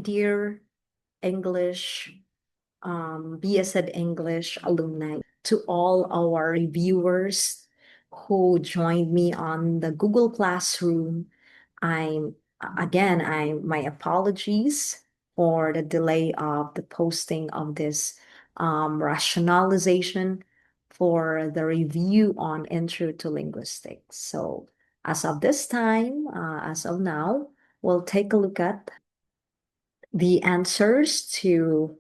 dear English, BSed English alumni, to all our reviewers who joined me on the Google Classroom. I'm my apologies for the delay of the posting of this rationalization for the review on Intro to Linguistics. So, as of this time, as of now, we'll take a look at the answers to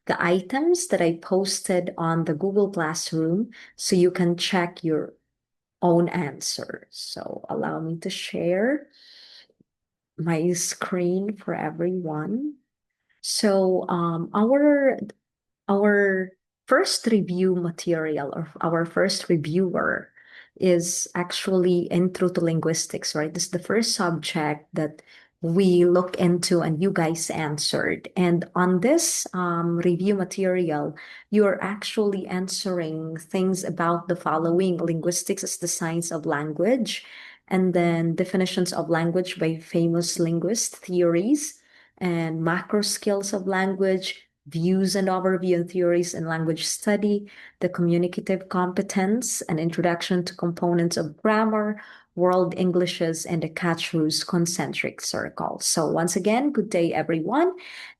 the items that I posted on the Google Classroom so you can check your own answers. So allow me to share my screen for everyone. So our first review material or our first reviewer is actually Intro to Linguistics, right? This is the first subject that we look into and you guys answered. And on this review material, you're actually answering things about the following: linguistics as the science of language, and then definitions of language by famous linguist theories, and macro skills of language, views and overview and theories in language study, the communicative competence, an introduction to components of grammar, world Englishes, and the catch-ruse concentric circle. So once again, good day, everyone.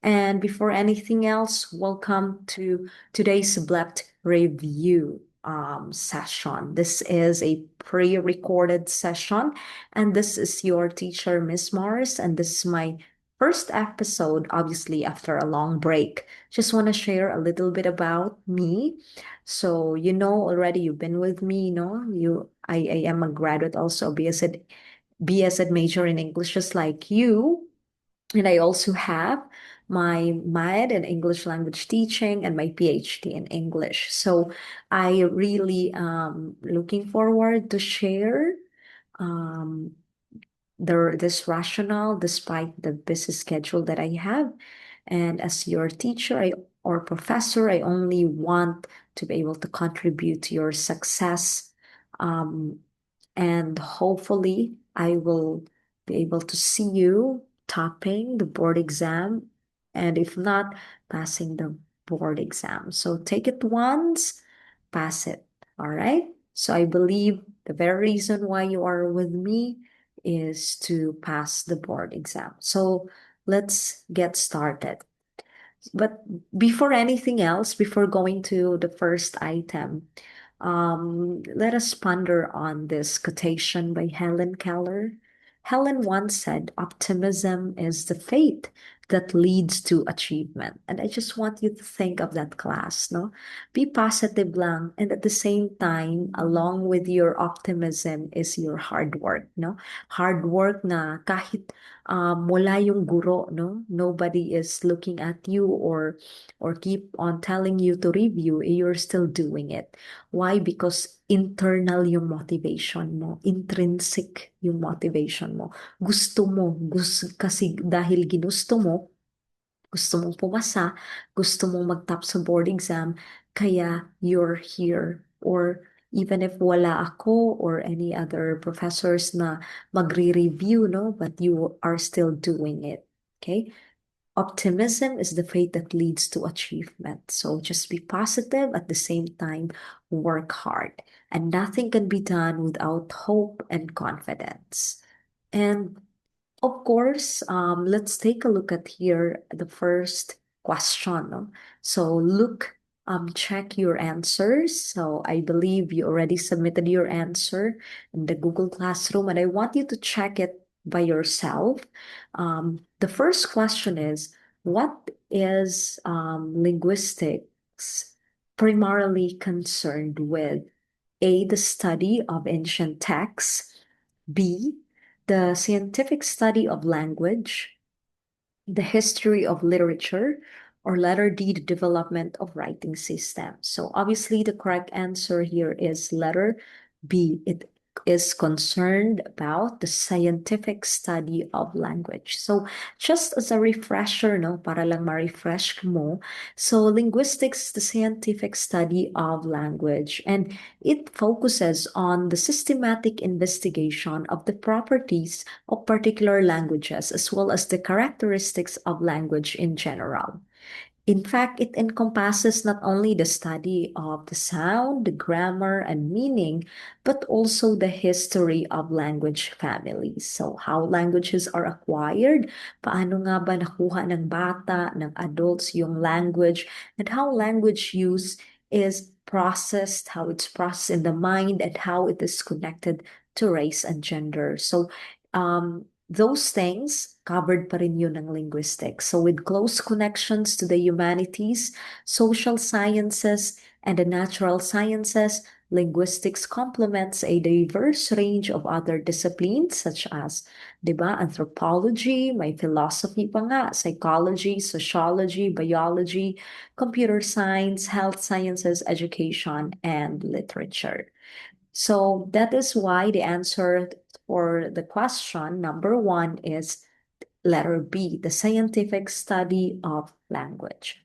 And before anything else, welcome to today's Blept review session. This is a pre-recorded session, and this is your teacher, Miss Mars, and this is my first episode, obviously, after a long break. Just want to share a little bit about me. So, you know, already you've been with me, I am a graduate also, BSed major in English, just like you. And I also have my MAD in English language teaching and my PhD in English. So I really looking forward to share um, this rationale despite the busy schedule that I have. And as your teacher or professor, I only want to be able to contribute to your success. Um, and hopefully, I will be able to see you topping the board exam. And if not, passing the board exam. So take it once, pass it. All right. So I believe the very reason why you are with me is to pass the board exam. So let's get started. But before anything else, before going to the first item, let us ponder on this quotation by Helen Keller. Helen once said, optimism is the faith that leads to achievement. And I just want you to think of that class, no? Be positive lang, and at the same time, along with your optimism is your hard work, no? Hard work na kahit wala yung guro, no? Nobody is looking at you or keep on telling you to review, you're still doing it. Why? Because internal yung motivation mo, intrinsic yung motivation mo. Kasi dahil gusto mong pumasa, gusto mong mag-top sa board exam, kaya you're here. Or even if wala ako or any other professors na magre-review, no, but you are still doing it. Okay? Optimism is the faith that leads to achievement. So just be positive at the same time, work hard. And nothing can be done without hope and confidence. And of course, let's take a look at here the first question. No? So check your answers. So I believe you already submitted your answer in the Google Classroom, and I want you to check it by yourself. The first question is, what is linguistics primarily concerned with? A, the study of ancient texts. B, the scientific study of language, the history of literature, or letter D, the development of writing systems. So obviously the correct answer here is letter B. It is concerned about the scientific study of language. So just as a refresher, no, para lang ma-refresh mo. So linguistics is the scientific study of language, and it focuses on the systematic investigation of the properties of particular languages as well as the characteristics of language in general. In fact, it encompasses not only the study of the sound, the grammar, and meaning, but also the history of language families. So, how languages are acquired, paano nga ba nakuha ng bata, ng adults yung language, and how language use is processed, how it's processed in the mind, and how it is connected to race and gender. So, those things covered pa rin yun ng linguistics. So with close connections to the humanities, social sciences, and the natural sciences, linguistics complements a diverse range of other disciplines such as, di ba, anthropology, may philosophy pa nga, psychology, sociology, biology, computer science, health sciences, education, and literature. So that is why the answer for the question number one is letter B, the scientific study of language.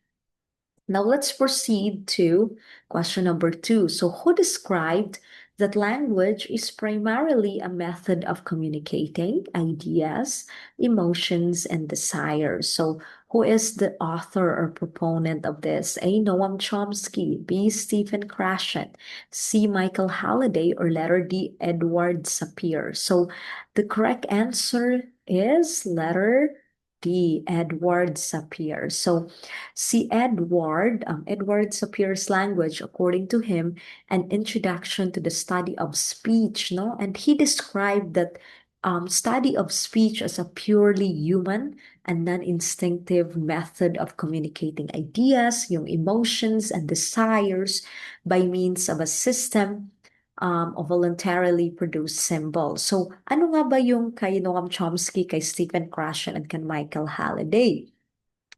Now let's proceed to question number two. So who described that language is primarily a method of communicating ideas, emotions, and desires? So who is the author or proponent of this? A. Noam Chomsky, B. Stephen Krashen, C. Michael Halliday, or letter D. Edward Sapir? So the correct answer is letter D. Edward Sapir. So see Edward Sapir's language, according to him, an introduction to the study of speech, no? And he described that study of speech as a purely human and non-instinctive method of communicating ideas, yung emotions and desires by means of a system of voluntarily produced symbols. So, ano nga ba yung kay Noam Chomsky, kay Stephen Krashen, and kay Michael Halliday?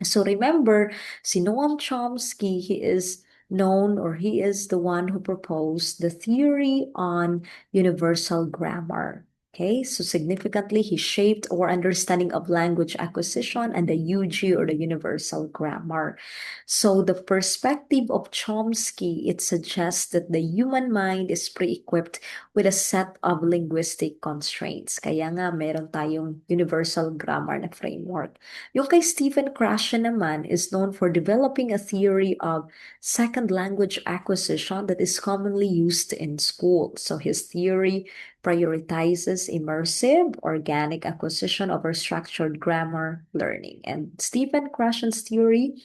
So remember, si Noam Chomsky, he is known, or he is the one who proposed the theory on universal grammar. Okay, so significantly, he shaped our understanding of language acquisition and the UG, or the universal grammar. So the perspective of Chomsky, it suggests that the human mind is pre-equipped with a set of linguistic constraints. Kaya nga, meron tayong universal grammar na framework. Yung kay Stephen Krashen naman is known for developing a theory of second language acquisition that is commonly used in schools. So his theory prioritizes immersive, organic acquisition over structured grammar learning. And Stephen Krashen's theory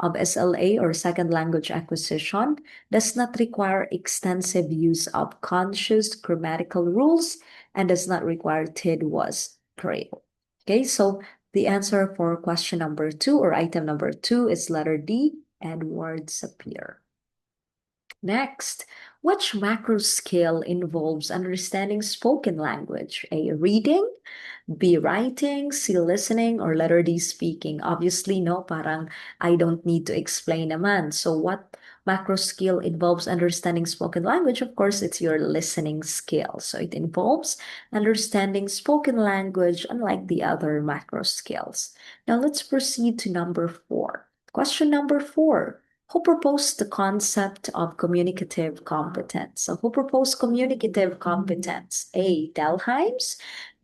of SLA, or second language acquisition, does not require extensive use of conscious grammatical rules and does not require TID-was drill. Okay, so the answer for question number two, or item number two, is letter D, Edward Sapir. Next, which macro skill involves understanding spoken language? A, reading, B, writing, C, listening, or letter D, speaking? Obviously, no, parang I don't need to explain naman. So what macro skill involves understanding spoken language? Of course, it's your listening skill. So it involves understanding spoken language, unlike the other macro skills. Now let's proceed to number four. Question number four. Who proposed the concept of communicative competence? So who proposed communicative competence? A, Delheims,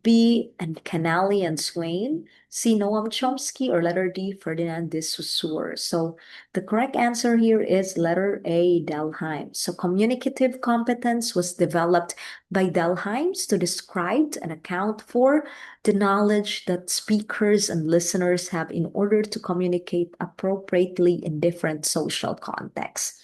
B, and Canali and Swain, C, Noam Chomsky, or letter D, Ferdinand de Saussure. So the correct answer here is letter A, Delheims. So communicative competence was developed by Delheims to describe and account for the knowledge that speakers and listeners have in order to communicate appropriately in different social contexts.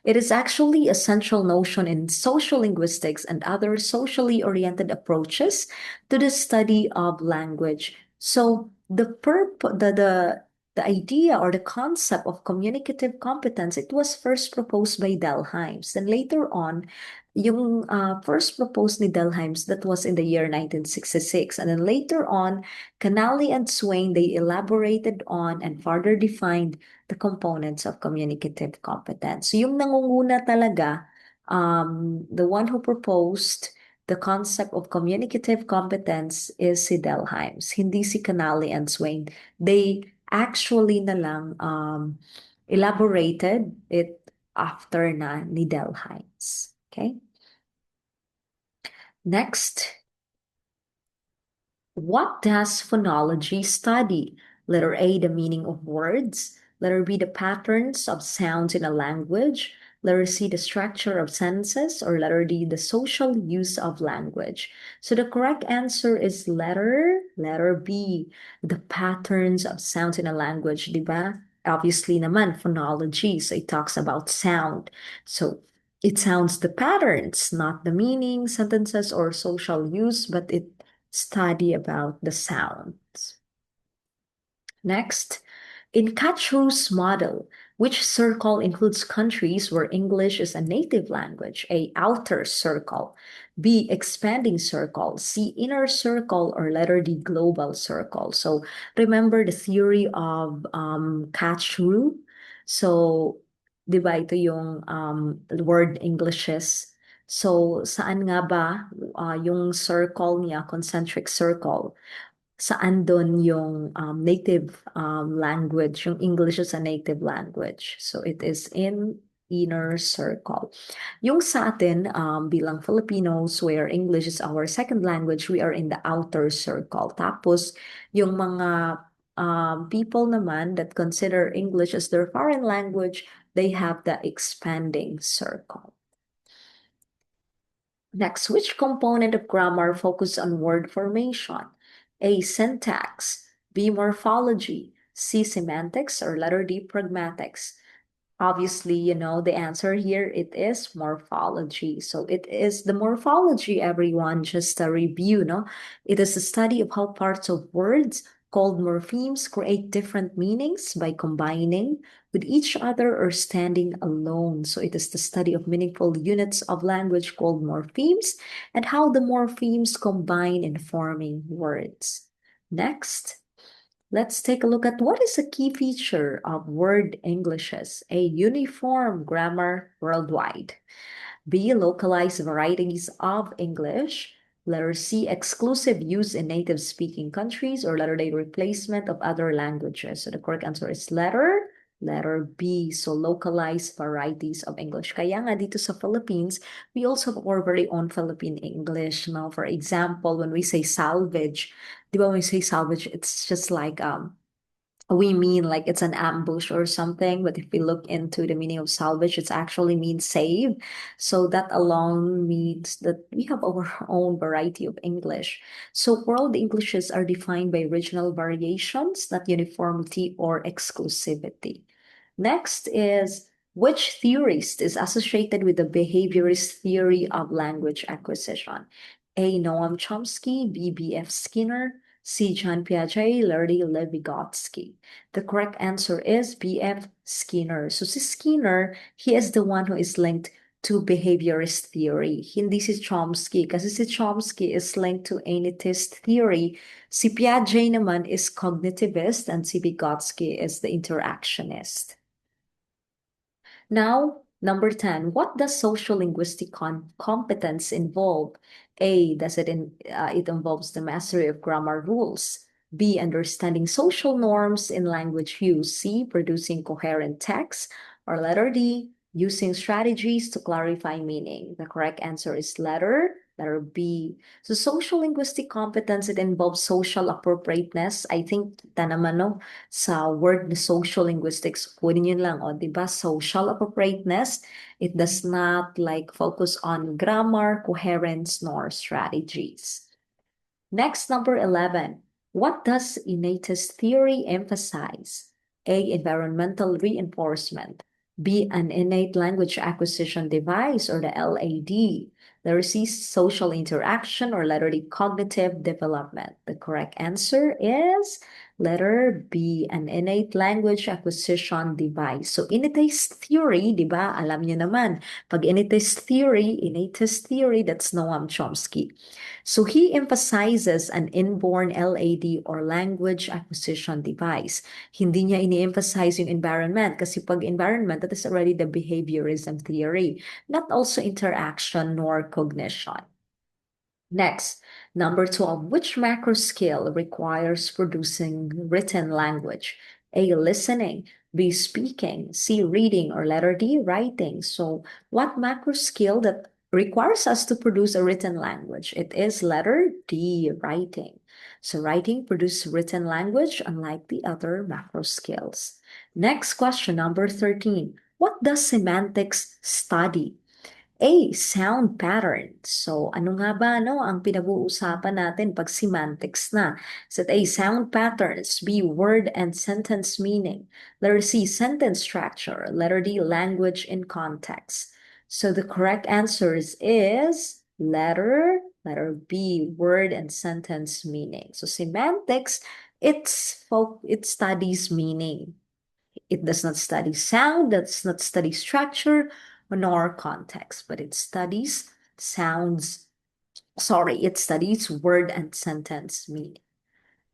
It is actually a central notion in social linguistics and other socially oriented approaches to the study of language. So the idea or the concept of communicative competence, it was first proposed by Delheims. Then later on, yung first proposed ni Delheims, that was in the year 1966. And then later on, Canali and Swain, they elaborated on and further defined the components of communicative competence. So yung nangunguna talaga The one who proposed the concept of communicative competence is si Delheims, hindi si Canali and Swain. They actually na lang elaborated it after na ni Delheims. Okay? Next, what does phonology study? Letter A, the meaning of words. Letter B, the patterns of sounds in a language. Letter C, the structure of sentences. Or letter D, the social use of language. So the correct answer is letter B, the patterns of sounds in a language, diba? Obviously naman, phonology. So it talks about sound. So it sounds the patterns, not the meaning, sentences, or social use, but it study about the sounds. Next, in Katru's model, which circle includes countries where English is a native language? A, outer circle. B, expanding circle. C, inner circle. Or letter D, global circle. So remember the theory of Katru? So, di ba ito yung word Englishes? So, saan nga ba yung circle niya, concentric circle? Saan doon yung native language, yung English is a native language. So it is in inner circle. Yung sa atin, bilang Filipinos, where English is our second language, we are in the outer circle. Tapos, yung mga people naman that consider English as their foreign language, they have the expanding circle. Next, which component of grammar focus on word formation? A, syntax. B, morphology. C, semantics. Or letter D, pragmatics. Obviously, you know the answer here. It is morphology. So it is the morphology, everyone. Just a review, no? It is a study of how parts of words called morphemes create different meanings by combining with each other or standing alone. So it is the study of meaningful units of language called morphemes and how the morphemes combine in forming words. Next, let's take a look at what is a key feature of word Englishes. A, uniform grammar worldwide. B, localized varieties of English. Letter C, exclusive use in native speaking countries. Or letter D, replacement of other languages. So the correct answer is letter B. So localized varieties of English. Kaya nga dito sa Philippines, we also have our very own Philippine English. Now, for example, when we say salvage, di ba when we say salvage, it's just like we mean like it's an ambush or something, but if we look into the meaning of salvage, it actually means save. So that alone means that we have our own variety of English. So world Englishes are defined by regional variations, not uniformity or exclusivity. Next is, which theorist is associated with the behaviorist theory of language acquisition? A, Noam Chomsky. B, B.F. Skinner. C, John Piaget. Levi-Vygotsky. The correct answer is B.F. Skinner. So si Skinner, he is the one who is linked to behaviorist theory. Hindi si Chomsky kasi si Chomsky is linked to analytist theory. Si Piaget naman is cognitivist and si Vygotsky is the interactionist. Now, number 10, what does social linguistic competence involve? A, it involves the mastery of grammar rules. B, understanding social norms in language use. C, producing coherent text. Or letter D, using strategies to clarify meaning. The correct answer is letter B. So social linguistic competence, it involves social appropriateness. I think kita naman, no, sa word na social linguistics, kunin yun lang, o, diba? Social appropriateness, it does not like focus on grammar, coherence, nor strategies. Next, number 11. What does innatist theory emphasize? A, environmental reinforcement. B, an innate language acquisition device, or the LAD. Letter C, social interaction, or letter D, cognitive development. The correct answer is Letter B, an innate language acquisition device. So innatist theory, di ba? Alam niyo naman, pag innatist theory, that's Noam Chomsky. So he emphasizes an inborn LAD or language acquisition device. Hindi niya ini-emphasize yung environment kasi pag environment, that is already the behaviorism theory, not also interaction nor cognition. Next, number 12, which macro skill requires producing written language? A, listening, B, speaking, C, reading, or letter D, writing. So what macro skill that requires us to produce a written language? It is letter D, writing. So writing produces written language unlike the other macro skills. Next question, number 13. What does semantics study? A, sound pattern. So, ano nga ba no, ang pinag-uusapan natin pag semantics na? Set A, sound patterns. B, word and sentence meaning. Letter C, sentence structure. Letter D, language in context. So, the correct answers is letter B, word and sentence meaning. So, semantics, it studies meaning. It does not study sound, does not study structure, nor context, but it studies it studies word and sentence meaning.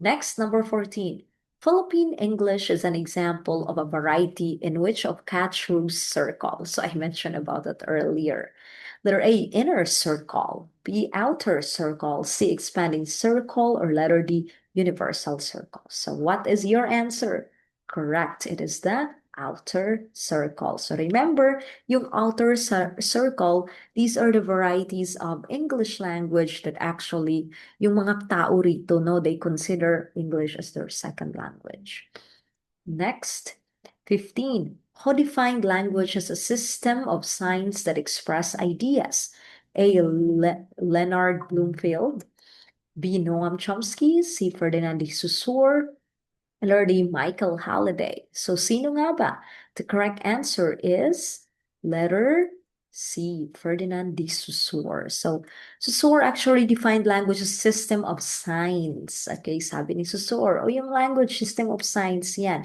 Next, number 14. Philippine English is an example of a variety in which of Catchroof's circle. So I mentioned about that earlier. Letter A, inner circle. B, outer circle. C, expanding circle. Or letter D, universal circle. So what is your answer? Correct. It is the outer circle. So remember, yung outer circle, these are the varieties of English language that actually yung mga tao rito, no, they consider English as their second language. Next, 15. Who defined language as a system of signs that express ideas? A, Leonard Bloomfield. B, Noam Chomsky. C, Ferdinand de Saussure. Lordy Michael Halliday. So, sino nga ba? The correct answer is letter C, Ferdinand de Saussure. So, Saussure actually defined language as system of signs. Okay, sabi ni Saussure, yung language system of signs yan.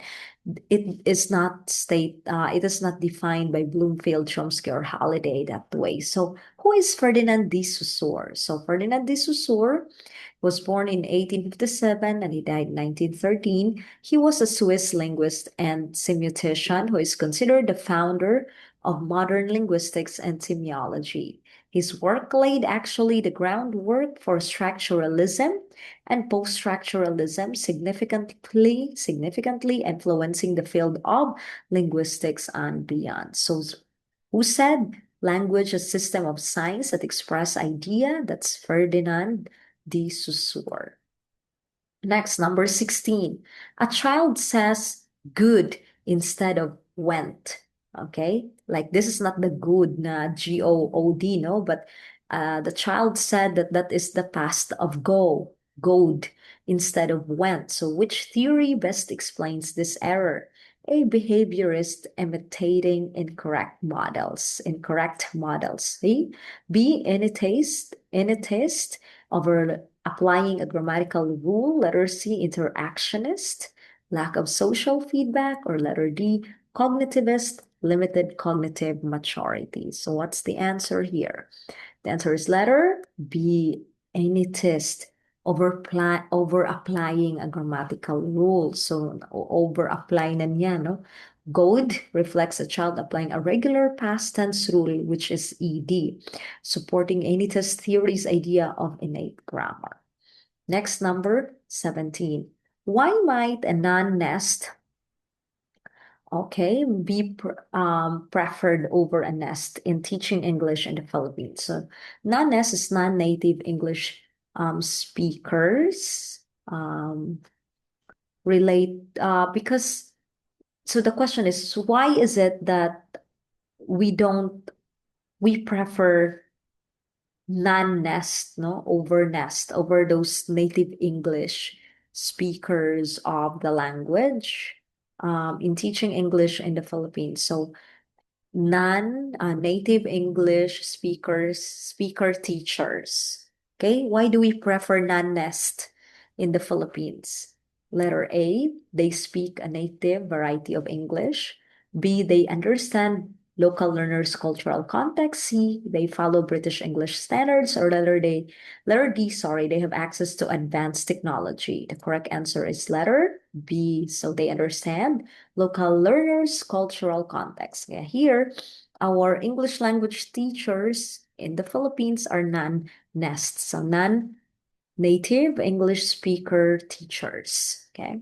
It is not defined by Bloomfield, Chomsky, or Halliday that way. So, who is Ferdinand de Saussure? So, Ferdinand de Saussure was born in 1857 and he died in 1913. He was a Swiss linguist and semiotician who is considered the founder of modern linguistics and semiology. His work laid actually the groundwork for structuralism and post-structuralism, significantly influencing the field of linguistics and beyond. So who said language a system of signs that express idea? That's Ferdinand de Saussure. Next, number 16. A child says good instead of went. Okay? Like this is not the good na G-O-O-D, no? But the child said that is the past of goed, instead of went. So which theory best explains this error? A, behaviorist imitating incorrect models. See? B, innatist over applying a grammatical rule. Letter C, interactionist, lack of social feedback. Or letter D, cognitivist, limited cognitive maturity. So what's the answer here? The answer is letter B, innatist, over applying a grammatical rule. So over apply na niya, no? Good reflects a child applying a regular past tense rule, which is ED, supporting Anita's theory's idea of innate grammar. Next, number 17. Why might a non-nest, be preferred over a nest in teaching English in the Philippines? So non-nest is non-native English speakers because so the question is, why is it that we prefer non-nest, no, over those native English speakers of the language in teaching English in the Philippines? So non-native English speaker teachers. Okay, why do we prefer non-nest in the Philippines? Letter A, they speak a native variety of English. B, they understand local learners' cultural context. C, they follow British English standards. Or letter D, sorry, they have access to advanced technology. The correct answer is letter B. So they understand local learners' cultural context. Yeah, here, our English language teachers in the Philippines are non-nest, so non-native English speaker teachers. Okay.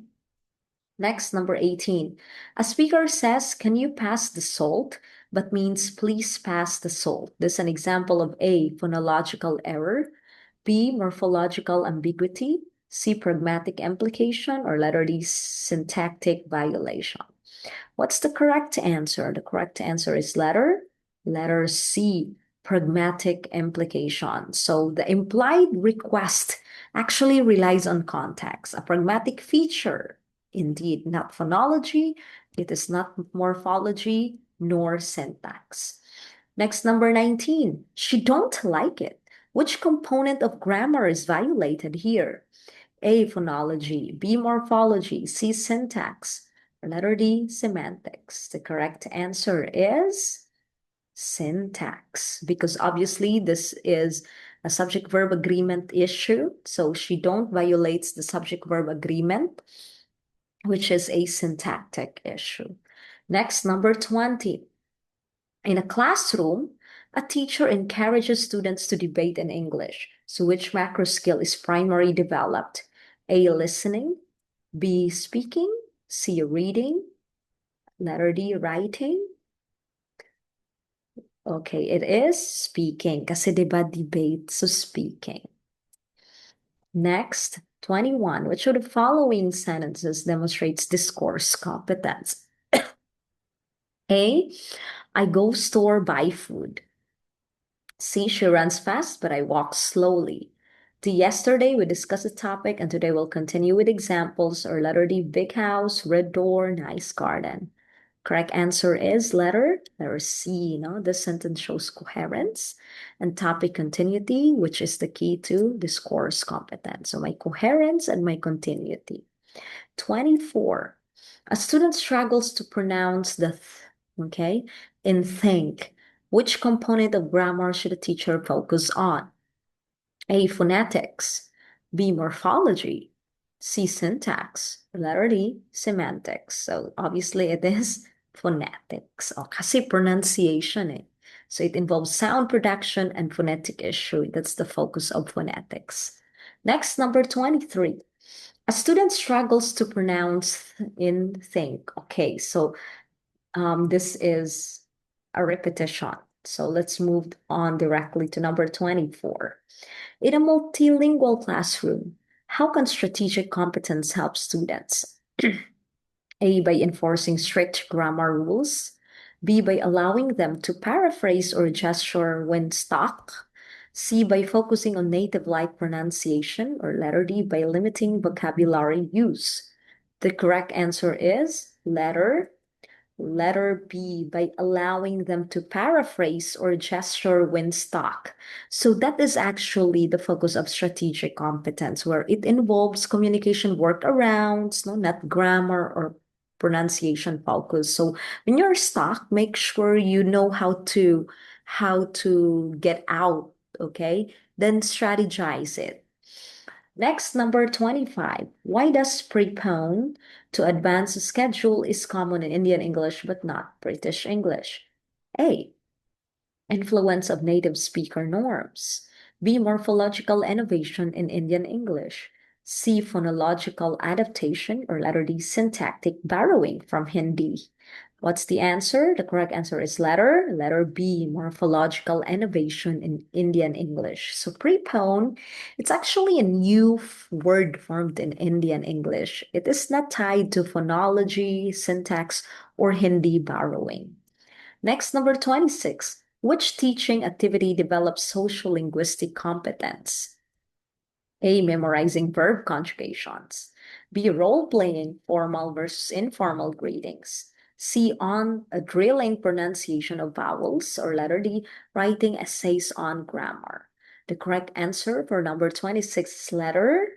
Next, number 18. A speaker says, "Can you pass the salt?" but means "please pass the salt." This is an example of A, phonological error, B, morphological ambiguity, C, pragmatic implication, or letter D, syntactic violation. What's the correct answer? The correct answer is letter C, pragmatic implication. So the implied request actually relies on context, a pragmatic feature. Indeed, not phonology. It is not morphology nor syntax. Next, number 19. She don't like it. Which component of grammar is violated here? A, phonology, B, morphology, C, syntax, letter D, semantics. The correct answer is syntax, because obviously this is a subject-verb agreement issue. So she don't violates the subject-verb agreement, which is a syntactic issue. Next, number 20. In a classroom, a teacher encourages students to debate in English. So which macro skill is primarily developed? A, listening, B, speaking, C, reading, letter D, writing. Okay, it is speaking kasi diba debate, so speaking. Next, 21. Which of the following sentences demonstrates discourse competence? A, I go store buy food. C, she runs fast, but I walk slowly. D, yesterday we discussed a topic, and today we'll continue with examples. Or letter D, big house, red door, nice garden. Correct answer is letter C. No, this sentence shows coherence and topic continuity, which is the key to discourse competence. So my coherence and my continuity. 24. A student struggles to pronounce the okay, in think. Which component of grammar should a teacher focus on? A, phonetics, B, morphology, C, syntax, letter D, semantics. So obviously it is phonetics. O, kasi pronunciation eh. So it involves sound production and phonetic issue. That's the focus of phonetics. Next, number 23. A student struggles to pronounce in think. Okay, so this is a repetition. So let's move on directly to number 24. In a multilingual classroom, how can strategic competence help students? A, by enforcing strict grammar rules. B, by allowing them to paraphrase or gesture when stuck. C, by focusing on native-like pronunciation. Or letter D, by limiting vocabulary use. The correct answer is letter B, by allowing them to paraphrase or gesture when stuck. So that is actually the focus of strategic competence, where it involves communication workarounds, no, not grammar or pronunciation focus. So when you're stuck, make sure you know how to get out, okay? Then strategize it. Next, number 25. Why does prepone to advance schedule is common in Indian English but not British English? A, influence of native speaker norms. B, morphological innovation in Indian English. C, phonological adaptation, or letter D, syntactic borrowing from Hindi. What's the answer? The correct answer is letter B, morphological innovation in Indian English. So prepone, it's actually a new word formed in Indian English. It is not tied to phonology, syntax, or Hindi borrowing. Next, number 26. Which teaching activity develops social linguistic competence? A, memorizing verb conjugations. B, role-playing formal versus informal greetings. C, on drilling pronunciation of vowels. Or letter D, writing essays on grammar. The correct answer for number 26 is letter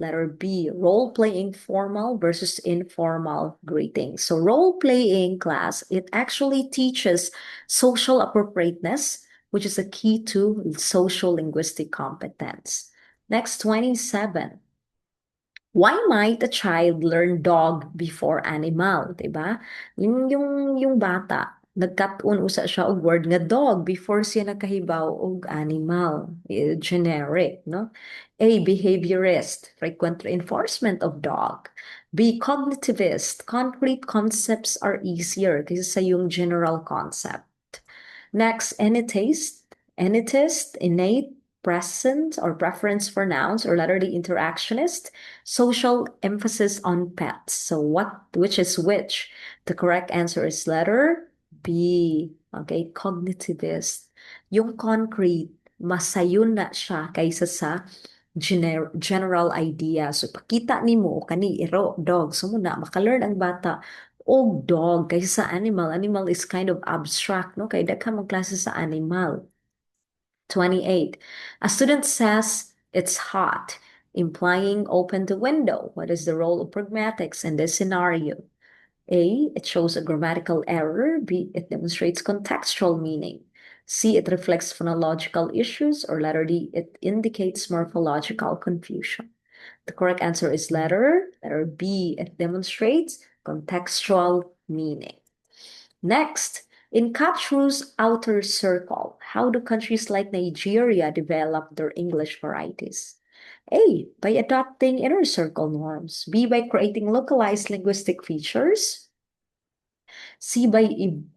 Letter B, role-playing formal versus informal greetings. So role-playing class, it actually teaches social appropriateness, which is a key to social linguistic competence. Next, 27. Why might a child learn dog before animal, 'di ba? Yung bata, nagkat-un usa siya og word nga dog before siya nakahibaw og animal, generic, no? A, behaviorist, frequent reinforcement of dog. B, cognitivist, concrete concepts are easier kaysa sa yung general concept. Next, innate, present or preference for nouns, or letter D, interactionist, social emphasis on pets. So which is which? The correct answer is letter B. Okay, cognitivist. Yung concrete, masayon na siya kaysa sa general idea. So pakita nimo kani iro dog, so muna makalearn ang bata og dog kaysa sa animal. Animal is kind of abstract, no? Kaya daghan mang klase sa animal. 28. A student says it's hot, implying open the window. What is the role of pragmatics in this scenario? A, it shows a grammatical error. B, it demonstrates contextual meaning. C, it reflects phonological issues. Or letter D, it indicates morphological confusion. The correct answer is letter B. It demonstrates contextual meaning. Next, in Katru's outer circle, how do countries like Nigeria develop their English varieties? A, by adopting inner circle norms. B, by creating localized linguistic features. C, by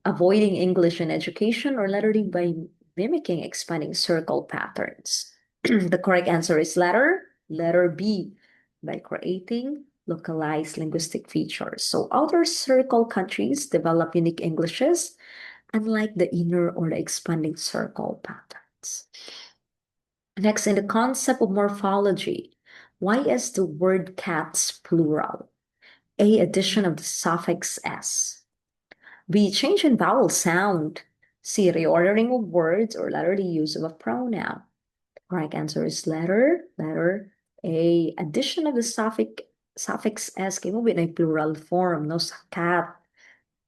avoiding English in education. Or letter D, by mimicking expanding circle patterns. The correct answer is letter B, by creating localized linguistic features. So outer circle countries develop unique Englishes, unlike the inner or the expanding circle patterns. Next, in the concept of morphology, why is the word cats plural? A, addition of the suffix s. B, change in vowel sound. C, reordering of words. Or letter D, use of a pronoun. The correct answer is letter A, addition of the suffix s kay mo with a plural form, no, sa cat.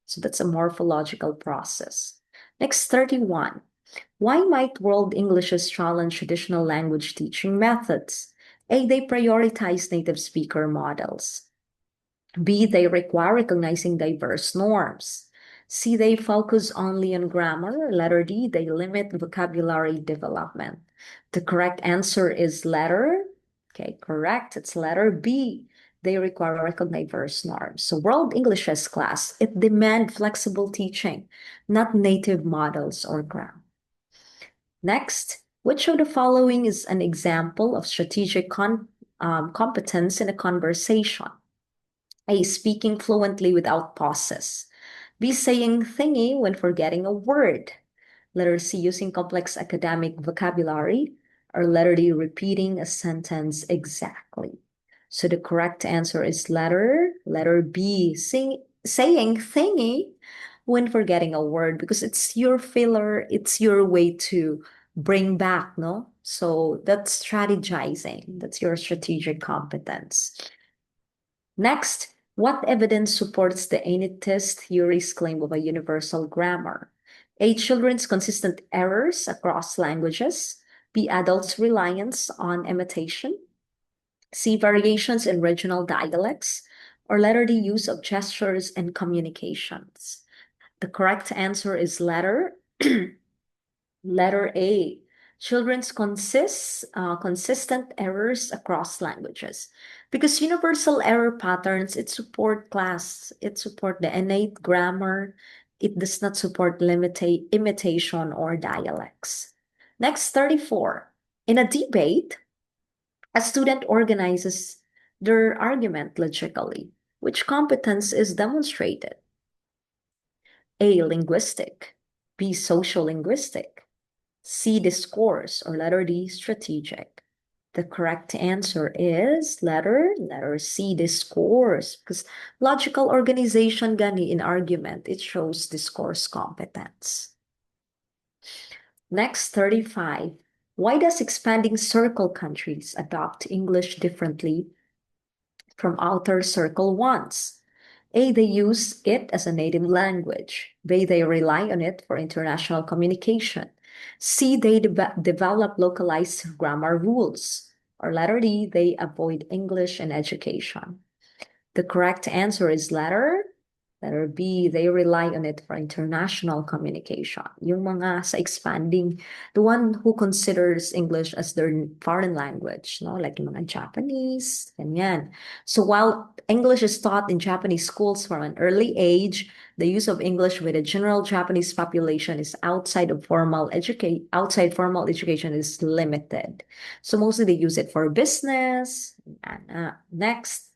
So that's a morphological process. Next, 31. Why might World Englishes challenge traditional language teaching methods? A, they prioritize native speaker models. B, they require recognizing diverse norms. C, they focus only on grammar. Letter D, they limit vocabulary development. The correct answer is correct. It's letter B. They require recognize diverse norms. So World Englishes class, it demand flexible teaching, not native models or grammar. Next, which of the following is an example of strategic competence in a conversation? A, speaking fluently without pauses. B, saying thingy when forgetting a word. Letter C, using complex academic vocabulary. Or letter D, repeating a sentence exactly. So the correct answer is letter B, saying thingy when forgetting a word, because it's your filler, it's your way to bring back, no? So that's strategizing. That's your strategic competence. Next, what evidence supports the Anitist theory's claim of a universal grammar? A, children's consistent errors across languages. B, adults' reliance on imitation. C, variations in regional dialects. Or letter D, use of gestures and communications. The correct answer is letter A. Children's consistent errors across languages. Because universal error patterns, it support the innate grammar. It does not support imitation or dialects. Next, 34. In a debate, a student organizes their argument logically. Which competence is demonstrated? A, linguistic. B, social linguistic. C, discourse. Or letter D, strategic. The correct answer is letter C, discourse. Because logical organization gani in argument, it shows discourse competence. Next, 35. Why does expanding circle countries adopt English differently from outer circle ones. A, they use it as a native language. B, they rely on it for international communication. C, they develop localized grammar rules. Or letter D, they avoid English in education. The correct answer is letter B, they rely on it for international communication. Yung mga sa expanding, the one who considers English as their foreign language, no? Like yung mga Japanese, ganyan. So while English is taught in Japanese schools from an early age, the use of English with the general Japanese population is outside formal education is limited. So mostly they use it for business. Next.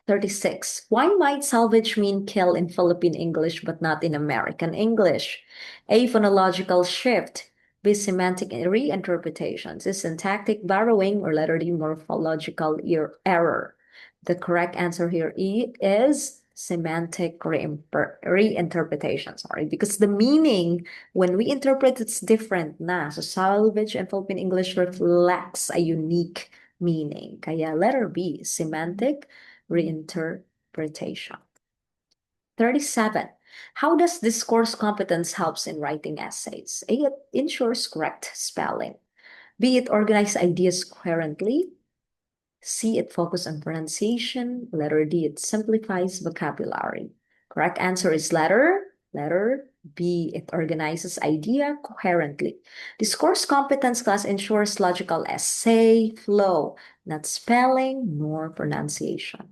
36. Why might salvage mean kill in Philippine English but not in American English? A, phonological shift. B, semantic reinterpretation. C, syntactic borrowing, or letter D, morphological error. The correct answer here is semantic reinterpretation. Sorry, because the meaning, when we interpret, it's different na. So salvage in Philippine English reflects a unique meaning. Kaya letter B, semantic reinterpretation. 37. How does discourse competence helps in writing essays? A, it ensures correct spelling. B, it organizes ideas coherently. C, it focuses on pronunciation. Letter D, it simplifies vocabulary. Correct answer is letter B, it organizes idea coherently. Discourse competence class ensures logical essay flow, not spelling nor pronunciation.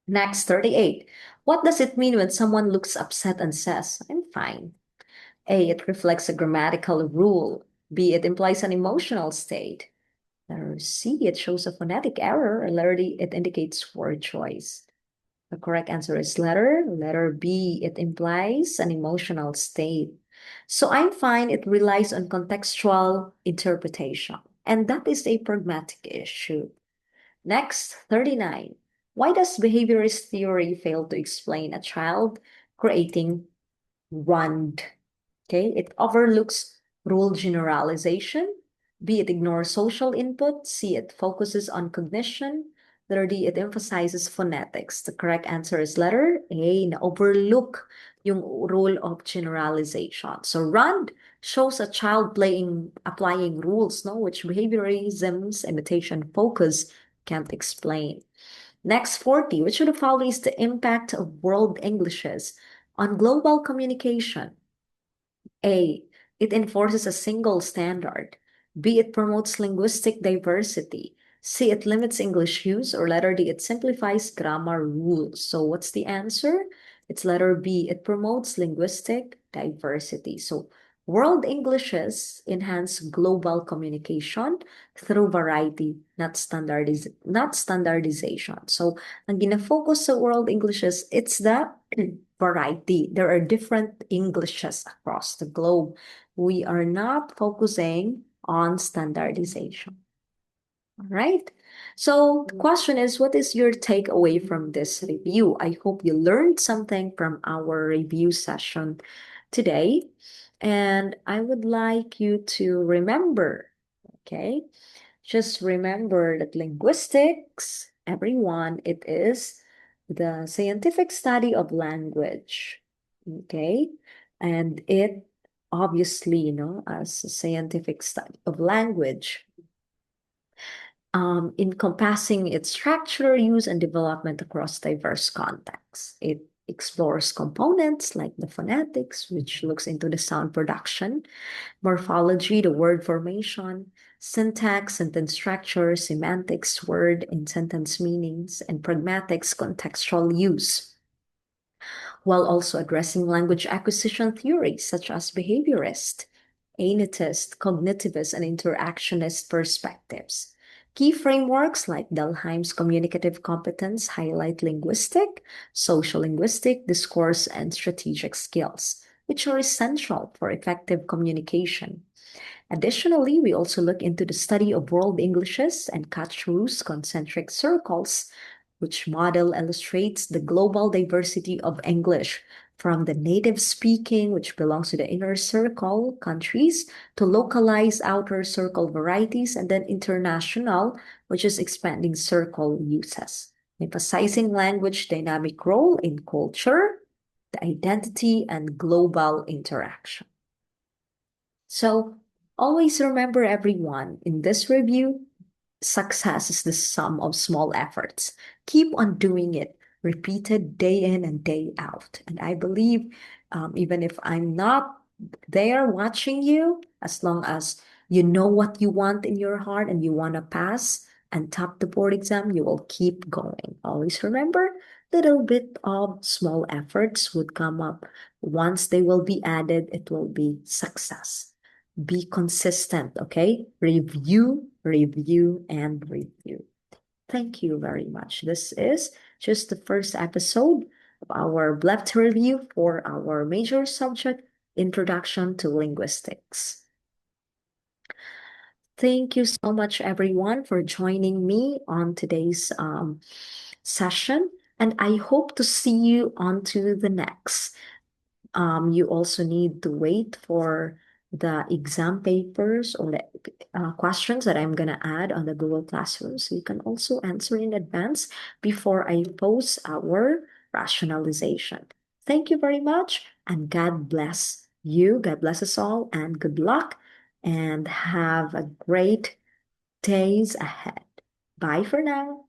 Next, 38. What does it mean when someone looks upset and says, I'm fine? A, it reflects a grammatical rule. B, it implies an emotional state. Letter C, it shows a phonetic error. Or letter D, it indicates word choice. The correct answer is letter B, it implies an emotional state. So I'm fine, it relies on contextual interpretation. And that is a pragmatic issue. Next, 39. Why does behaviorist theory fail to explain a child creating rund? Okay, it overlooks rule generalization. B, it ignores social input. C, it focuses on cognition. Letter D, it emphasizes phonetics. The correct answer is letter A, na overlook yung rule of generalization. So rund shows a child applying rules, no, which behaviorism's imitation focus can't explain. Next, 40. Which of the following is the impact of world Englishes on global communication? A, it enforces a single standard. B, it promotes linguistic diversity. C, it limits English use. Or letter D, it simplifies grammar rules. So what's the answer? It's letter B, it promotes linguistic diversity. So world Englishes enhance global communication through variety, not standardization. So ang gina-focus sa world Englishes, it's the variety. There are different Englishes across the globe. We are not focusing on standardization. All right. So the question is, what is your takeaway from this review? I hope you learned something from our review session today. And I would like you to remember, okay? Just remember that linguistics, everyone, it is the scientific study of language, okay? And it obviously, as a scientific study of language, encompassing its structure, use, and development across diverse contexts. It explores components like the phonetics, which looks into the sound production, morphology, the word formation, syntax, sentence structure, semantics, word and sentence meanings, and pragmatics, contextual use, while also addressing language acquisition theories such as behaviorist, anatist, cognitivist, and interactionist perspectives. Key frameworks like Delheim's communicative competence highlight linguistic, social linguistic, discourse, and strategic skills, which are essential for effective communication. Additionally, we also look into the study of world Englishes and Catch-Roost concentric circles, which model illustrates the global diversity of English from the native speaking, which belongs to the inner circle countries, to localized outer circle varieties, and then international, which is expanding circle uses, emphasizing language dynamic role in culture, the identity, and global interaction. So always remember, everyone, in this review, success is the sum of small efforts. Keep on doing it, repeated day in and day out. And I believe, even if I'm not there watching you, as long as you know what you want in your heart and you want to pass and top the board exam, you will keep going. Always remember, little bit of small efforts would come up. Once they will be added, it will be success. Be consistent, okay? Review, review, and review. Thank you very much. This is just the first episode of our Blept review for our major subject, Introduction to Linguistics. Thank you so much, everyone, for joining me on today's session. And I hope to see you on to the next. You also need to wait for the exam papers or the questions that I'm going to add on the Google Classroom. So you can also answer in advance before I post our rationalization. Thank you very much, and God bless you. God bless us all, and good luck, and have a great days ahead. Bye for now.